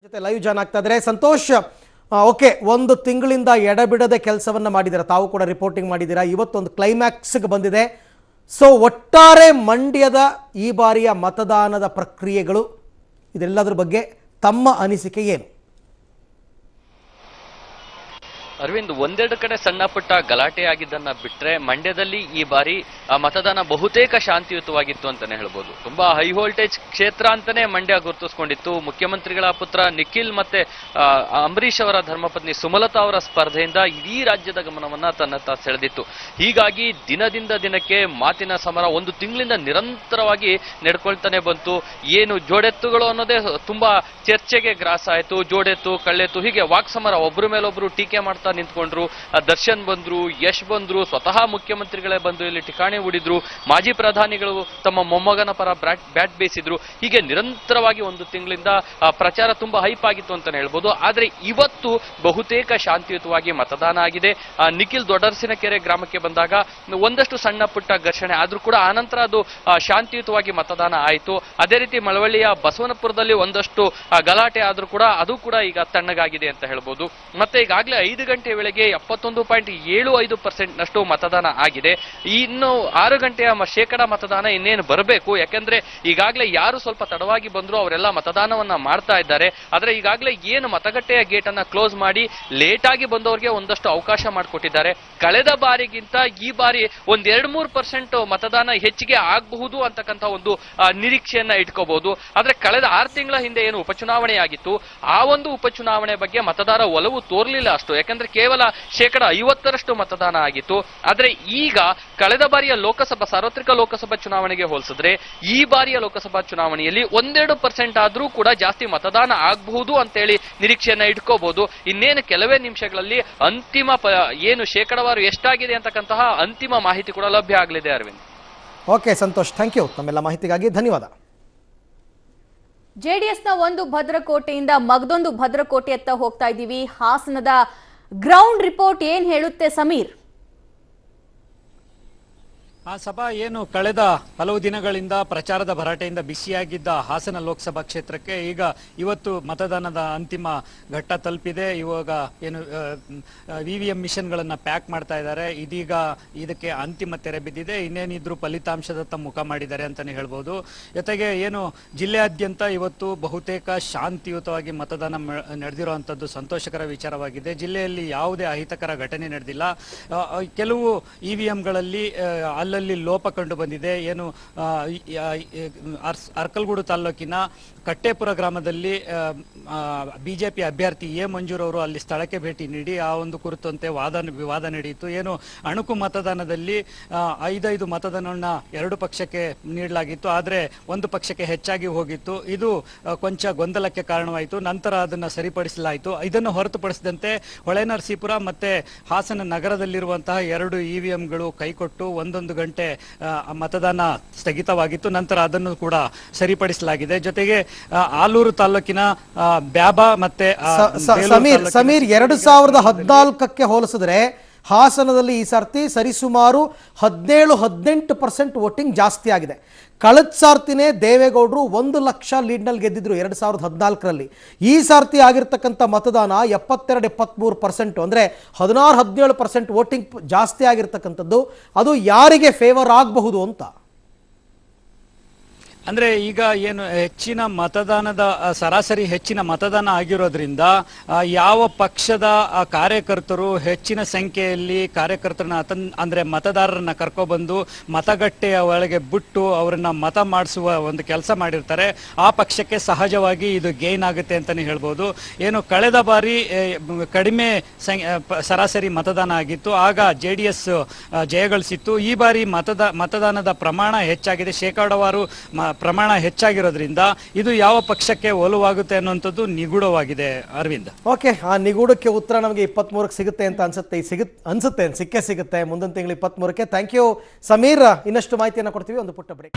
ಜೊತೆ live John ಆಗ್ತಾ ಇದ್ದಾರೆ ಸಂತೋಷ್. ಓಕೆ, ಒಂದು ತಿಂಗಳಿಂದ ಎಡಬಿಡದೆ ಕೆಲಸವನ್ನ ಮಾಡಿದ್ದೀರಾ, ತಾವು ಕೂಡ ರಿಪೋರ್ಟಿಂಗ್ ಮಾಡಿದ್ದೀರಾ. ಇವತ್ತೊಂದು ಕ್ಲೈಮ್ಯಾಕ್ಸ್ಗೆ ಬಂದಿದೆ. ಸೊ ಒಟ್ಟಾರೆ ಮಂಡ್ಯದ ಈ ಬಾರಿಯ ಮತದಾನದ ಪ್ರಕ್ರಿಯೆಗಳು, ಇದೆಲ್ಲದರ ಬಗ್ಗೆ ತಮ್ಮ ಅನಿಸಿಕೆ ಏನು? ಅರವಿಂದ್, ಒಂದೆರಡು ಕಡೆ ಸಣ್ಣ ಪುಟ್ಟ ಗಲಾಟೆ ಆಗಿದ್ದನ್ನ ಬಿಟ್ರೆ ಮಂಡ್ಯದಲ್ಲಿ ಈ ಬಾರಿ ಮತದಾನ ಬಹುತೇಕ ಶಾಂತಿಯುತವಾಗಿತ್ತು ಅಂತಾನೆ ಹೇಳ್ಬೋದು. ತುಂಬಾ ಹೈ ವೋಲ್ಟೇಜ್ ಕ್ಷೇತ್ರ ಅಂತಾನೆ ಮಂಡ್ಯ ಗುರುತಿಸ್ಕೊಂಡಿತ್ತು. ಮುಖ್ಯಮಂತ್ರಿಗಳ ಪುತ್ರ ನಿಖಿಲ್ ಮತ್ತೆ ಅಂಬರೀಶ್ ಅವರ ಧರ್ಮಪತ್ನಿ ಸುಮಲತಾ ಅವರ ಸ್ಪರ್ಧೆಯಿಂದ ಇಡೀ ರಾಜ್ಯದ ಗಮನವನ್ನ ತನ್ನತ್ತ ಸೆಳೆದಿತ್ತು. ಹೀಗಾಗಿ ದಿನದಿಂದ ದಿನಕ್ಕೆ ಮಾತಿನ ಸಮರ ಒಂದು ತಿಂಗಳಿಂದ ನಿರಂತರವಾಗಿ ನಡ್ಕೊಳ್ತಾನೆ ಬಂತು. ಏನು ಜೋಡೆತ್ತುಗಳು ಅನ್ನೋದೇ ತುಂಬಾ ಚರ್ಚೆಗೆ ಗ್ರಾಸ ಆಯ್ತು. ಜೋಡೆತ್ತು, ಕಳ್ಳೆತ್ತು, ಹೀಗೆ ವಾಕ್ಸಮರ, ಒಬ್ರ ಮೇಲೊಬ್ರು ಟೀಕೆ ಮಾಡ್ತಾ ನಿಂತ್ಕೊಂಡ್ರು. ದರ್ಶನ್ ಬಂದ್ರು, ಯಶ್ ಬಂದ್ರು, ಸ್ವತಃ ಮುಖ್ಯಮಂತ್ರಿಗಳೇ ಬಂದು ಇಲ್ಲಿ ಠಿಕಾಣಿ ಹೂಡಿದ್ರು. ಮಾಜಿ ಪ್ರಧಾನಿಗಳು ತಮ್ಮ ಮೊಮ್ಮಗನ ಪರ ಬ್ಯಾಟ್ ಬೇಯಿಸಿದ್ರು. ಹೀಗೆ ನಿರಂತರವಾಗಿ ಒಂದು ತಿಂಗಳಿಂದ ಪ್ರಚಾರ ತುಂಬಾ ಹೈಪ್ ಆಗಿತ್ತು ಅಂತಾನೆ ಹೇಳ್ಬೋದು. ಆದ್ರೆ ಇವತ್ತು ಬಹುತೇಕ ಶಾಂತಿಯುತವಾಗಿ ಮತದಾನ ಆಗಿದೆ. ನಿಖಿಲ್ ದೊಡ್ಡರಸಿನಕೆರೆ ಗ್ರಾಮಕ್ಕೆ ಬಂದಾಗ ಒಂದಷ್ಟು ಸಣ್ಣ ಪುಟ್ಟ ಘರ್ಷಣೆ ಆದ್ರೂ ಕೂಡ ಆನಂತರ ಅದು ಶಾಂತಿಯುತವಾಗಿ ಮತದಾನ ಆಯಿತು. ಅದೇ ರೀತಿ ಮಳವಳ್ಳಿಯ ಬಸವನಪುರದಲ್ಲಿ ಒಂದಷ್ಟು ಗಲಾಟೆ ಆದ್ರೂ ಕೂಡ ಅದು ಕೂಡ ಈಗ ತಣ್ಣಗಾಗಿದೆ ಅಂತ ಹೇಳ್ಬೋದು. ಮತ್ತೆ ಈಗಾಗಲೇ 5 ಗಂಟೆ ವೇಳೆಗೆ 71.75% ನಷ್ಟು ಮತದಾನ ಆಗಿದೆ. ಇನ್ನು 6 ಗಂಟೆಯ ಶೇಕಡಾ ಮತದಾನ ಇನ್ನೇನು ಬರಬೇಕು. ಯಾಕಂದ್ರೆ ಈಗಾಗಲೇ ಯಾರು ಸ್ವಲ್ಪ ತಡವಾಗಿ ಬಂದ್ರು ಅವರೆಲ್ಲ ಮತದಾನವನ್ನ ಮಾಡ್ತಾ ಇದ್ದಾರೆ. ಆದ್ರೆ ಈಗಾಗಲೇ ಏನು ಮತಗಟ್ಟೆಯ ಗೇಟ್ ಅನ್ನ ಕ್ಲೋಸ್ ಮಾಡಿ ಲೇಟ್ ಆಗಿ ಬಂದವರಿಗೆ ಒಂದಷ್ಟು ಅವಕಾಶ ಮಾಡಿಕೊಟ್ಟಿದ್ದಾರೆ. ಕಳೆದ ಬಾರಿಗಿಂತ ಈ ಬಾರಿ 1-2-3% ಮತದಾನ ಹೆಚ್ಚಿಗೆ ಆಗಬಹುದು ಅಂತಕ್ಕಂಥ ಒಂದು ನಿರೀಕ್ಷೆಯನ್ನ ಇಟ್ಕೋಬಹುದು. ಆದ್ರೆ ಕಳೆದ 6 ತಿಂಗಳ ಹಿಂದೆ ಏನು ಉಪಚುನಾವಣೆ ಆಗಿತ್ತು, ಆ ಒಂದು ಉಪಚುನಾವಣೆ ಬಗ್ಗೆ ಮತದಾರ ಒಲವು ತೋರ್ಲಿಲ್ಲ ಅಷ್ಟು. ಯಾಕಂದ್ರೆ ಕೇವಲ 50% ಮತದಾನ ಆಗಿತ್ತು. ಆದ್ರೆ ಈಗ ಕಳೆದ ಬಾರಿಯ ಸಾರ್ವತ್ರಿಕ ಲೋಕಸಭಾ ಚುನಾವಣೆಗೆ ಹೋಲಿಸಿದ್ರೆ ಈ ಬಾರಿಯ ಲೋಕಸಭಾ ಚುನಾವಣೆಯಲ್ಲಿ 1-2% ಆದ್ರೂ ಕೂಡ ಜಾಸ್ತಿ ಮತದಾನ ಆಗಬಹುದು ಅಂತೇಳಿ ನಿರೀಕ್ಷೆಯನ್ನ ಇಟ್ಕೋಬಹುದು. ಇನ್ನೇನು ಕೆಲವೇ ನಿಮಿಷಗಳಲ್ಲಿ ಅಂತಿಮ ಏನು ಶೇಕಡವಾರು ಎಷ್ಟಾಗಿದೆ ಅಂತಕ್ಕಂತಹ ಅಂತಿಮ ಮಾಹಿತಿ ಕೂಡ ಲಭ್ಯ ಆಗಲಿದೆ. Arvind, okay Santosh, thank you ತಮ್ಮೆಲ್ಲ ಮಾಹಿತಿಗಾಗಿ, ಧನ್ಯವಾದ. ಜೆಡಿಎಸ್ನ ಒಂದು ಭದ್ರಕೋಟೆಯಿಂದ ಮಗದೊಂದು ಭದ್ರಕೋಟೆಯತ್ತ ಹೋಗ್ತಾ ಇದ್ದೀವಿ. ಹಾಸನದ ಗ್ರೌಂಡ್ ರಿಪೋರ್ಟ್ ಏನ್ ಹೇಳುತ್ತೆ ಸಮೀರ್? ಆ ಸಭಾ ಏನು ಕಳೆದ ಹಲವು ದಿನಗಳಿಂದ ಪ್ರಚಾರದ ಭರಾಟೆಯಿಂದ ಬಿಸಿಯಾಗಿದ್ದ ಹಾಸನ ಲೋಕಸಭಾ ಕ್ಷೇತ್ರಕ್ಕೆ ಈಗ ಇವತ್ತು ಮತದಾನದ ಅಂತಿಮ ಘಟ್ಟ ತಲುಪಿದೆ. ಇವಾಗ ಏನು VVM ಮಿಷನ್ಗಳನ್ನ ಪ್ಯಾಕ್ ಮಾಡ್ತಾ ಇದ್ದಾರೆ. ಇದೀಗ ಇದಕ್ಕೆ ಅಂತಿಮ ತೆರೆ ಬಿದ್ದಿದೆ. ಇನ್ನೇನಿದ್ರು ಫಲಿತಾಂಶದತ್ತ ಮುಖ ಮಾಡಿದ್ದಾರೆ ಅಂತಾನೆ ಹೇಳ್ಬೋದು. ಜೊತೆಗೆ ಏನು ಜಿಲ್ಲೆಯಾದ್ಯಂತ ಇವತ್ತು ಬಹುತೇಕ ಶಾಂತಿಯುತವಾಗಿ ಮತದಾನ ನಡೆದಿರುವಂತದ್ದು ಸಂತೋಷಕರ ವಿಚಾರವಾಗಿದೆ. ಜಿಲ್ಲೆಯಲ್ಲಿ ಯಾವುದೇ ಅಹಿತಕರ ಘಟನೆ ನಡೆದಿಲ್ಲ. ಕೆಲವು EVMಗಳಲ್ಲಿ ಅಲ್ಲಲ್ಲಿ ಲೋಪ ಕಂಡು ಬಂದಿದೆ. ಏನು ಅರ್ಕಲ್ಗೂಡು ತಾಲೂಕಿನ ಕಟ್ಟೇಪುರ ಗ್ರಾಮದಲ್ಲಿ ಬಿಜೆಪಿ ಅಭ್ಯರ್ಥಿ ಮಂಜೂರ್ ಅವರು ಅಲ್ಲಿ ಸ್ಥಳಕ್ಕೆ ಭೇಟಿ ನೀಡಿ ಆ ಒಂದು ಕುರಿತಂತೆ ವಿವಾದ ನಡೆಯಿತು. ಏನು ಅಣುಕು ಮತದಾನದಲ್ಲಿ 5 ಮತದಾನವನ್ನ 2 ಪಕ್ಷಕ್ಕೆ ನೀಡಲಾಗಿತ್ತು. ಆದ್ರೆ ಒಂದು ಪಕ್ಷಕ್ಕೆ ಹೆಚ್ಚಾಗಿ ಹೋಗಿತ್ತು. ಇದು ಕೊಂಚ ಗೊಂದಲಕ್ಕೆ ಕಾರಣವಾಯಿತು. ನಂತರ ಅದನ್ನ ಸರಿಪಡಿಸಲಾಯಿತು. ಇದನ್ನು ಹೊರತುಪಡಿಸಿದಂತೆ ಹೊಳೆನರಸೀಪುರ ಮತ್ತೆ ಹಾಸನ ನಗರದಲ್ಲಿರುವಂತಹ 2 EVMಗಳು ಕೈಕೊಟ್ಟು 1 ಗಂಟೆ ಮತದಾನ ಸ್ಥಗಿತವಾಗಿತ್ತು. ನಂತರ ಅದನ್ನು ಕೂಡ ಸರಿಪಡಿಸಲಾಗಿದೆ. ಜೊತೆಗೆ ಆಲೂರು ತಾಲೂಕಿನ ಬ್ಯಾಬಾ ಮತ್ತೆ ಸಮೀರ್ 2014ಕ್ಕೆ ಹೋಲಿಸಿದ್ರೆ ಹಾಸನದಲ್ಲಿ ಈ ಸರ್ತಿ ಸರಿಸುಮಾರು 17-18% ವೋಟಿಂಗ್ ಜಾಸ್ತಿ ಆಗಿದೆ. ಕಳೆದ ಸಾರ್ತಿನೇ ದೇವೇಗೌಡರು 1 ಲಕ್ಷ ಲೀಡ್ನಲ್ಲಿ ಗೆದ್ದಿದ್ರು 2014ರಲ್ಲಿ. ಈ ಸಾರ್ತಿ ಆಗಿರ್ತಕ್ಕಂಥ ಮತದಾನ 72-73%, ಅಂದರೆ 16-17% ವೋಟಿಂಗ್ ಜಾಸ್ತಿ ಆಗಿರ್ತಕ್ಕಂಥದ್ದು. ಅದು ಯಾರಿಗೆ ಫೇವರ್ ಆಗಬಹುದು ಅಂತ? ಅಂದ್ರೆ ಈಗ ಏನು ಹೆಚ್ಚಿನ ಮತದಾನದ ಸರಾಸರಿ ಹೆಚ್ಚಿನ ಮತದಾನ ಆಗಿರೋದ್ರಿಂದ ಯಾವ ಪಕ್ಷದ ಕಾರ್ಯಕರ್ತರು ಹೆಚ್ಚಿನ ಸಂಖ್ಯೆಯಲ್ಲಿ ಕಾರ್ಯಕರ್ತರನ್ನ ಅಂದ್ರೆ ಮತದಾರರನ್ನ ಕರ್ಕೊಬಂದು ಮತಗಟ್ಟೆಯ ಒಳಗೆ ಬಿಟ್ಟು ಅವರನ್ನ ಮತ ಮಾಡಿಸುವ ಒಂದು ಕೆಲಸ ಮಾಡಿರ್ತಾರೆ, ಆ ಪಕ್ಷಕ್ಕೆ ಸಹಜವಾಗಿ ಇದು ಗೇನ್ ಆಗುತ್ತೆ ಅಂತಾನೆ ಹೇಳ್ಬೋದು. ಏನು ಕಳೆದ ಬಾರಿ ಕಡಿಮೆ ಸರಾಸರಿ ಮತದಾನ ಆಗಿತ್ತು, ಆಗ JDS ಜಯಗಳಿಸಿತ್ತು. ಈ ಬಾರಿ ಮತದಾನದ ಪ್ರಮಾಣ ಹೆಚ್ಚಾಗಿದೆ, ಶೇಕಡಾವಾರು ಪ್ರಮಾಣ ಹೆಚ್ಚಾಗಿರೋದ್ರಿಂದ ಇದು ಯಾವ ಪಕ್ಷಕ್ಕೆ ಒಲವಾಗುತ್ತೆ ಅನ್ನುವಂಥದ್ದು ನಿಗೂಢವಾಗಿದೆ. ಅರವಿಂದ್, ಓಕೆ, ಆ ನಿಗೂಢಕ್ಕೆ ಉತ್ತರ ನಮಗೆ 23ಕ್ಕೆ ಸಿಗುತ್ತೆ ಅಂತ ಅನ್ಸುತ್ತೆ ಸಿಕ್ಕೇ ಸಿಗುತ್ತೆ ಮುಂದಿನ ತಿಂಗಳು 23ಕ್ಕೆ. Thank you Sameer. ಇನ್ನಷ್ಟು ಮಾಹಿತಿಯನ್ನು ಕೊಡ್ತೀವಿ, ಒಂದು ಪುಟ್ಟ ಬ್ರೇಕ್.